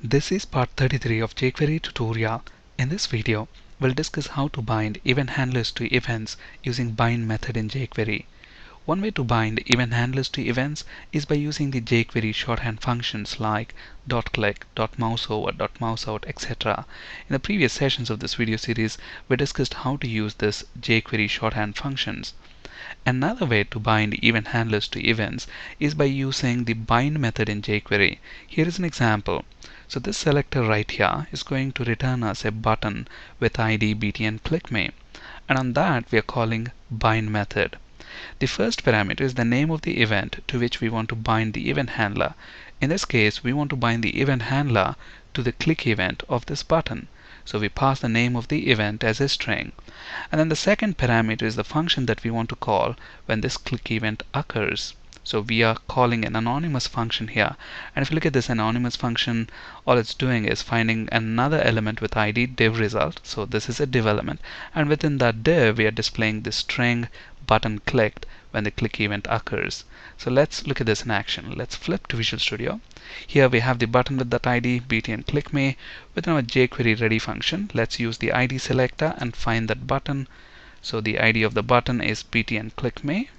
This is part 33 of jQuery tutorial. In this video, we'll discuss how to bind event handlers to events using bind method in jQuery. One way to bind event handlers to events is by using the jQuery shorthand functions like .click, .mouseover, .mouseout, etc. In the previous sessions of this video series, we discussed how to use this jQuery shorthand functions. Another way to bind event handlers to events is by using the bind method in jQuery. Here is an example. So this selector right here is going to return us a button with ID btn click me, and on that we are calling bind method. The first parameter is the name of the event to which we want to bind the event handler. In this case, we want to bind the event handler to the click event of this button. So we pass the name of the event as a string. And then the second parameter is the function that we want to call when this click event occurs. So we are calling an anonymous function here. And if you look at this anonymous function, all it's doing is finding another element with ID div result. So this is a div element. And within that div, we are displaying the string button clicked when the click event occurs. So let's look at this in action. Let's flip to Visual Studio. Here we have the button with that ID btn click me. Within our jQuery ready function, let's use the ID selector and find that button. So the ID of the button is btn click me.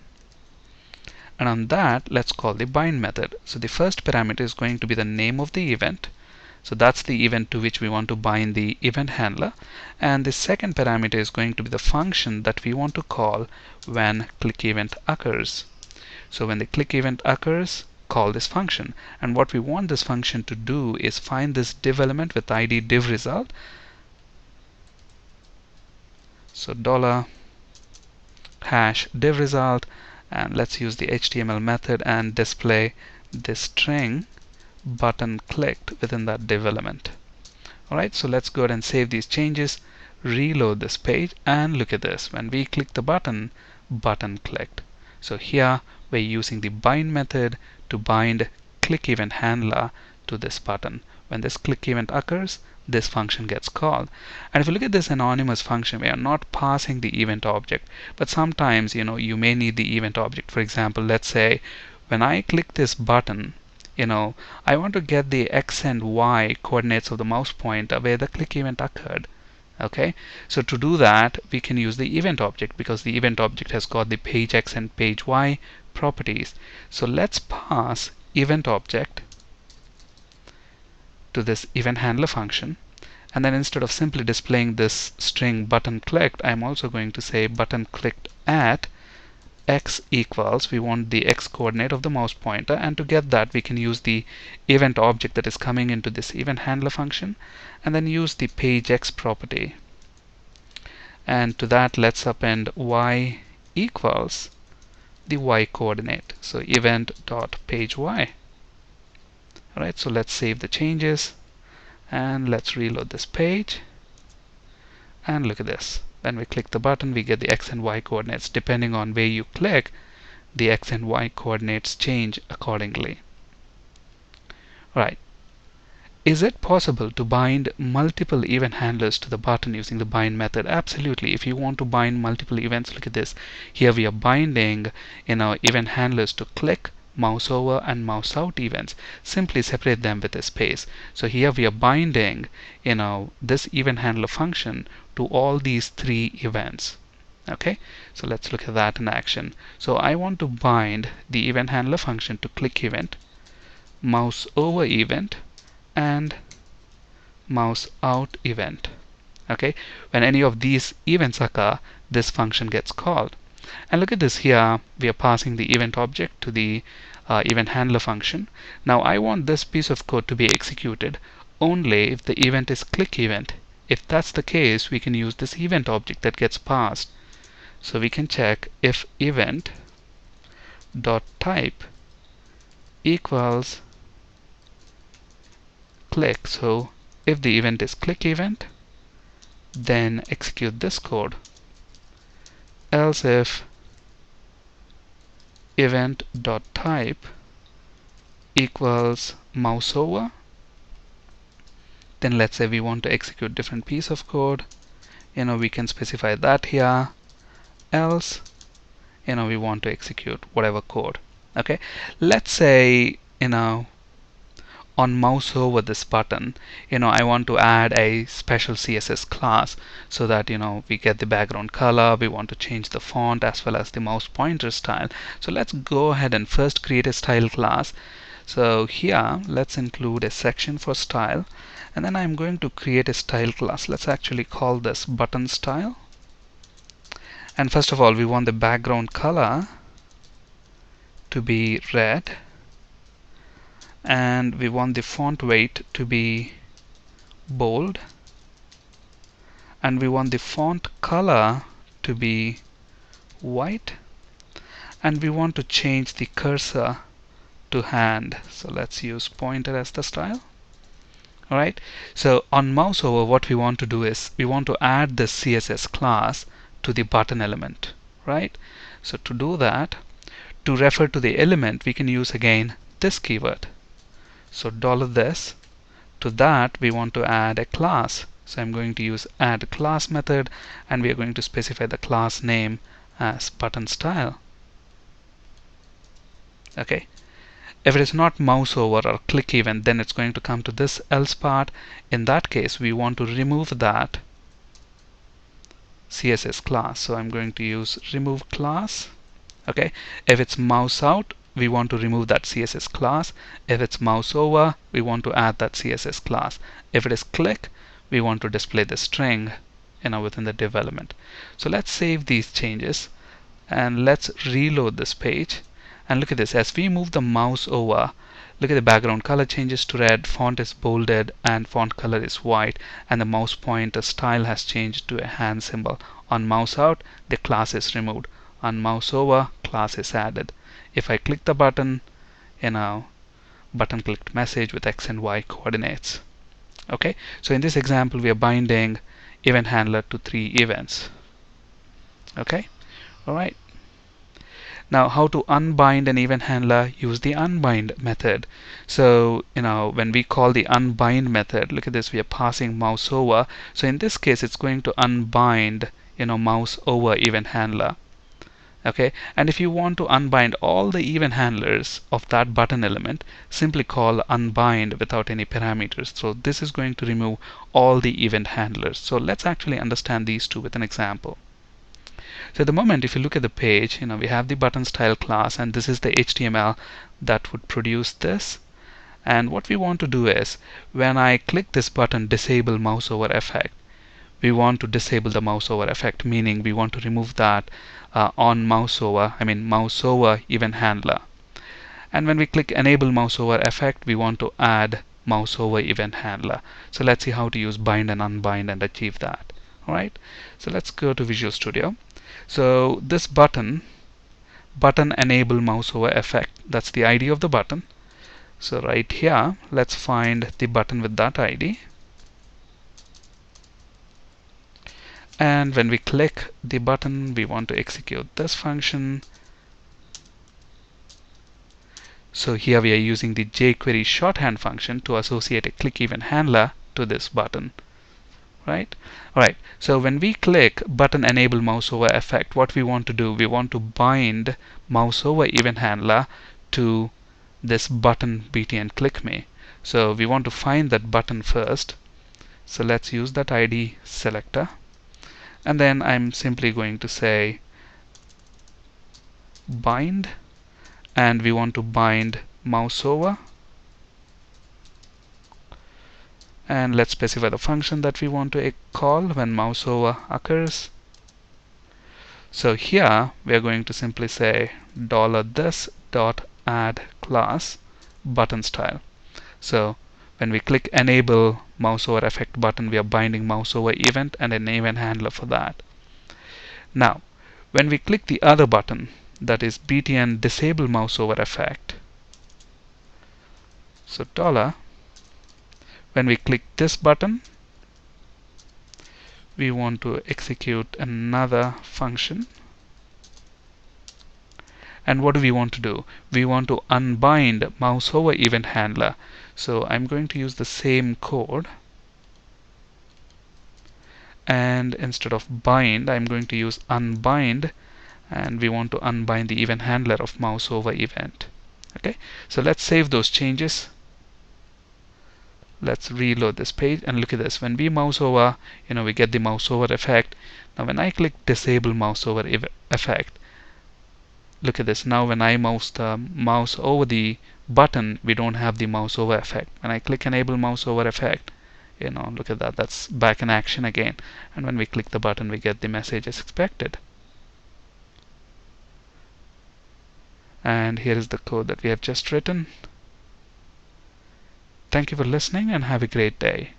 And on that, let's call the bind method. So the first parameter is going to be the name of the event. So that's the event to which we want to bind the event handler. And the second parameter is going to be the function that we want to call when click event occurs. So when the click event occurs, call this function. And what we want this function to do is find this div element with ID div result. So $div result, and let's use the HTML method and display this string button clicked within that div element. Alright, so let's go ahead and save these changes, reload this page, and look at this. When we click the button, button clicked. So here we're using the bind method to bind click event handler to this button. When this click event occurs, this function gets called. And if you look at this anonymous function, we are not passing the event object, but sometimes you may need the event object. For example, let's say when I click this button, I want to get the X and Y coordinates of the mouse pointer where the click event occurred. Okay, so to do that, we can use the event object because the event object has got the page X and page Y properties. So let's pass event object to this event handler function, and then instead of simply displaying this string button clicked, I'm also going to say button clicked at X equals, we want the X coordinate of the mouse pointer, and to get that we can use the event object that is coming into this event handler function, and then use the page X property, and to that let's append Y equals the Y coordinate, so event.pageY. Alright, so let's save the changes and let's reload this page, and look at this. When we click the button, we get the X and Y coordinates. Depending on where you click, the X and Y coordinates change accordingly. Right. Is it possible to bind multiple event handlers to the button using the bind method? Absolutely. If you want to bind multiple events, look at this. Here we are binding event handlers to click, mouse over, and mouse out events. Simply separate them with a space. So here we are binding this event handler function to all these three events. Okay, so let's look at that in action. So I want to bind the event handler function to click event, mouse over event, and mouse out event. Okay, when any of these events occur, this function gets called. And look at this. Here we are passing the event object to the event handler function. Now I want this piece of code to be executed only if the event is click event. If that's the case, we can use this event object that gets passed. So we can check if event dot type equals click. So if the event is click event, then execute this code. Else if event dot type equals mouse over, then let's say we want to execute different piece of code, we can specify that here. Else we want to execute whatever code. Okay, let's say on mouse over this button, I want to add a special CSS class so that we get the background color. We want to change the font as well as the mouse pointer style. So let's go ahead and first create a style class. So here let's include a section for style, and then I'm going to create a style class. Let's actually call this button style. And first of all, we want the background color to be red, and we want the font weight to be bold, and we want the font color to be white, and we want to change the cursor to hand. So let's use pointer as the style. Alright, so on mouse over, what we want to do is we want to add this CSS class to the button element, right? So to do that, to refer to the element, we can use again this keyword. So $this, to that we want to add a class. So I'm going to use add class method, and we are going to specify the class name as button style. Okay. If it is not mouse over or click event, then it's going to come to this else part. In that case, we want to remove that CSS class. So I'm going to use remove class. Okay. If it's mouse out, we want to remove that CSS class. If it's mouse over, we want to add that CSS class. If it is click, we want to display the string within the div element. So let's save these changes and let's reload this page. And look at this, as we move the mouse over, look at the background color changes to red, font is bolded, and font color is white, and the mouse pointer style has changed to a hand symbol. On mouse out, the class is removed. On mouse over, class is added. If I click the button, button clicked message with X and Y coordinates. Okay, so in this example, we are binding event handler to 3 events. Okay, alright. Now, how to unbind an event handler? Use the unbind method. So, when we call the unbind method, look at this, we are passing mouse over. So in this case, it's going to unbind, mouse over event handler. Okay, and if you want to unbind all the event handlers of that button element, simply call unbind without any parameters. So this is going to remove all the event handlers. So let's actually understand these two with an example. So at the moment, if you look at the page, we have the button style class, and this is the HTML that would produce this. And what we want to do is, when I click this button, disable mouse over effect, we want to disable the mouse over effect, meaning we want to remove that on mouse over event handler. And when we click enable mouse over effect, we want to add mouse over event handler. So let's see how to use bind and unbind and achieve that. Alright, so let's go to Visual Studio. So this button enable mouse over effect, that's the ID of the button. So right here, let's find the button with that ID. And when we click the button, we want to execute this function. So here we are using the jQuery shorthand function to associate a click event handler to this button. Right? Alright, so when we click button enable mouse over effect, what we want to do, we want to bind mouse over event handler to this button btn click me. So we want to find that button first. So let's use that ID selector. And then I'm simply going to say bind, and we want to bind mouse over. And let's specify the function that we want to call when mouse over occurs. So here we are going to simply say $this.add class button style. So when we click enable mouse over effect button, we are binding mouse over event and an event handler for that. Now, when we click the other button, that is btn disable mouse over effect. So when we click this button, we want to execute another function. And what do we want to do? We want to unbind mouse over event handler. So I'm going to use the same code, and instead of bind, I'm going to use unbind, and we want to unbind the event handler of mouse over event. Okay, so let's save those changes. Let's reload this page and look at this. When we mouse over, we get the mouse over effect. Now when I click disable mouse over effect, look at this. Now when I mouse the mouse over the button, we don't have the mouse over effect. When I click enable mouse over effect, look at that, that's back in action again. And when we click the button, we get the message as expected. And here is the code that we have just written. Thank you for listening and have a great day.